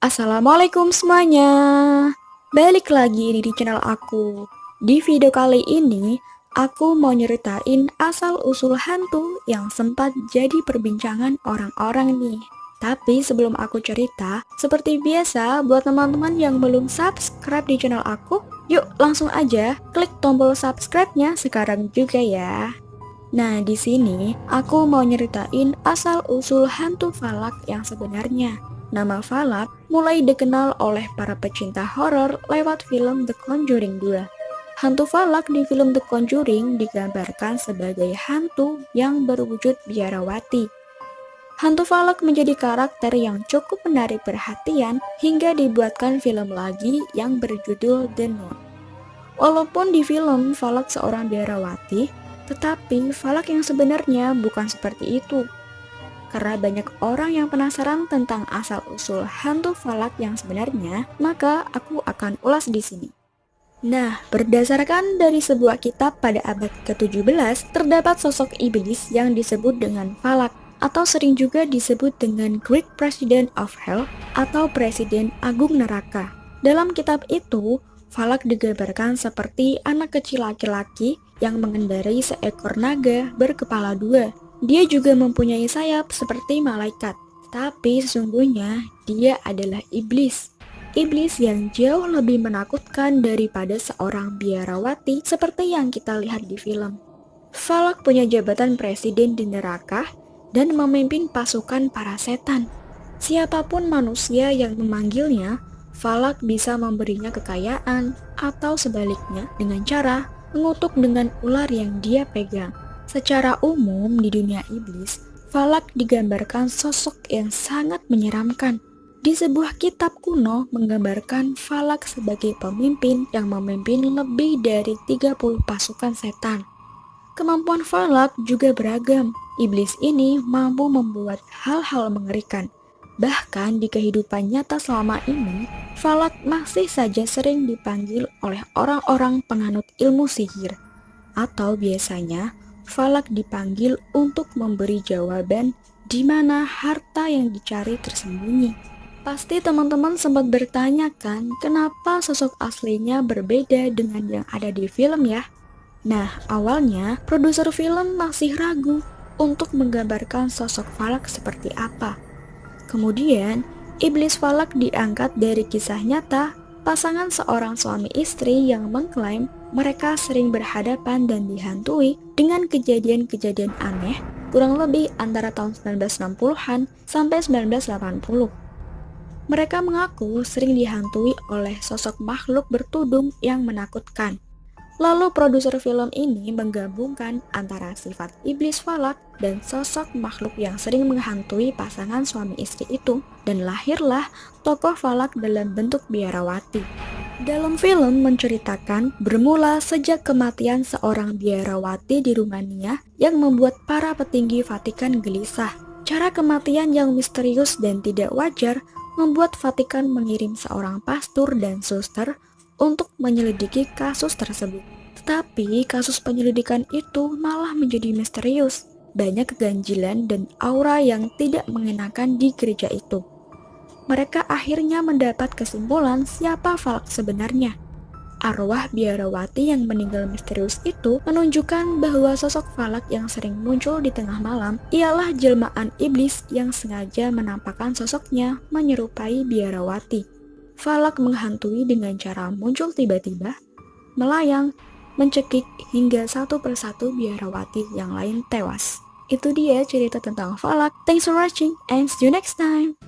Assalamualaikum semuanya. Balik lagi di channel aku. Di video kali ini, aku mau nyeritain asal-usul hantu yang sempat jadi perbincangan orang-orang nih. Tapi sebelum aku cerita, seperti biasa buat teman-teman yang belum subscribe di channel aku, yuk langsung aja klik tombol subscribe-nya sekarang juga ya. Nah, di sini aku mau nyeritain asal-usul hantu Falak yang sebenarnya. Nama Falak mulai dikenal oleh para pecinta horor lewat film The Conjuring 2. Hantu Falak di film The Conjuring digambarkan sebagai hantu yang berwujud biarawati. Hantu Falak menjadi karakter yang cukup menarik perhatian hingga dibuatkan film lagi yang berjudul The Nun. Walaupun di film Falak seorang biarawati, tetapi Falak yang sebenarnya bukan seperti itu. Karena banyak orang yang penasaran tentang asal-usul hantu Falak yang sebenarnya, maka aku akan ulas di sini. Nah, berdasarkan dari sebuah kitab pada abad ke-17, terdapat sosok iblis yang disebut dengan Falak, atau sering juga disebut dengan Great President of Hell atau Presiden Agung Neraka. Dalam kitab itu, Falak digambarkan seperti anak kecil laki-laki yang mengendarai seekor naga berkepala dua. Dia juga mempunyai sayap seperti malaikat, tapi sesungguhnya dia adalah iblis. Iblis yang jauh lebih menakutkan daripada seorang biarawati seperti yang kita lihat di film. Falak punya jabatan presiden di neraka dan memimpin pasukan para setan. Siapapun manusia yang memanggilnya, Falak bisa memberinya kekayaan atau sebaliknya dengan cara mengutuk dengan ular yang dia pegang. Secara umum di dunia iblis, Falak digambarkan sosok yang sangat menyeramkan. Di sebuah kitab kuno menggambarkan Falak sebagai pemimpin yang memimpin lebih dari 30 pasukan setan. Kemampuan Falak juga beragam. Iblis ini mampu membuat hal-hal mengerikan. Bahkan di kehidupan nyata selama ini, Falak masih saja sering dipanggil oleh orang-orang penganut ilmu sihir. Atau biasanya, Falak dipanggil untuk memberi jawaban di mana harta yang dicari tersembunyi. Pasti teman-teman sempat bertanya kan, kenapa sosok aslinya berbeda dengan yang ada di film ya? Nah, awalnya produser film masih ragu untuk menggambarkan sosok Falak seperti apa. Kemudian, iblis Falak diangkat dari kisah nyata pasangan seorang suami istri yang mengklaim mereka sering berhadapan dan dihantui dengan kejadian-kejadian aneh kurang lebih antara tahun 1960-an sampai 1980. Mereka mengaku sering dihantui oleh sosok makhluk bertudung yang menakutkan. Lalu produser film ini menggabungkan antara sifat iblis Falak dan sosok makhluk yang sering menghantui pasangan suami istri itu, dan lahirlah tokoh Falak dalam bentuk biarawati. Dalam film menceritakan bermula sejak kematian seorang biarawati di Rumania yang membuat para petinggi Vatikan gelisah. Cara kematian yang misterius dan tidak wajar membuat Vatikan mengirim seorang pastor dan suster untuk menyelidiki kasus tersebut. Tetapi kasus penyelidikan itu malah menjadi misterius. Banyak keganjilan dan aura yang tidak mengenakan di gereja itu. Mereka akhirnya mendapat kesimpulan siapa Falak sebenarnya. Arwah biarawati yang meninggal misterius itu menunjukkan bahwa sosok Falak yang sering muncul di tengah malam ialah jelmaan iblis yang sengaja menampakkan sosoknya menyerupai biarawati. Falak menghantui dengan cara muncul tiba-tiba, melayang, mencekik hingga satu persatu biarawati yang lain tewas. Itu dia cerita tentang Falak. Thanks for watching and see you next time.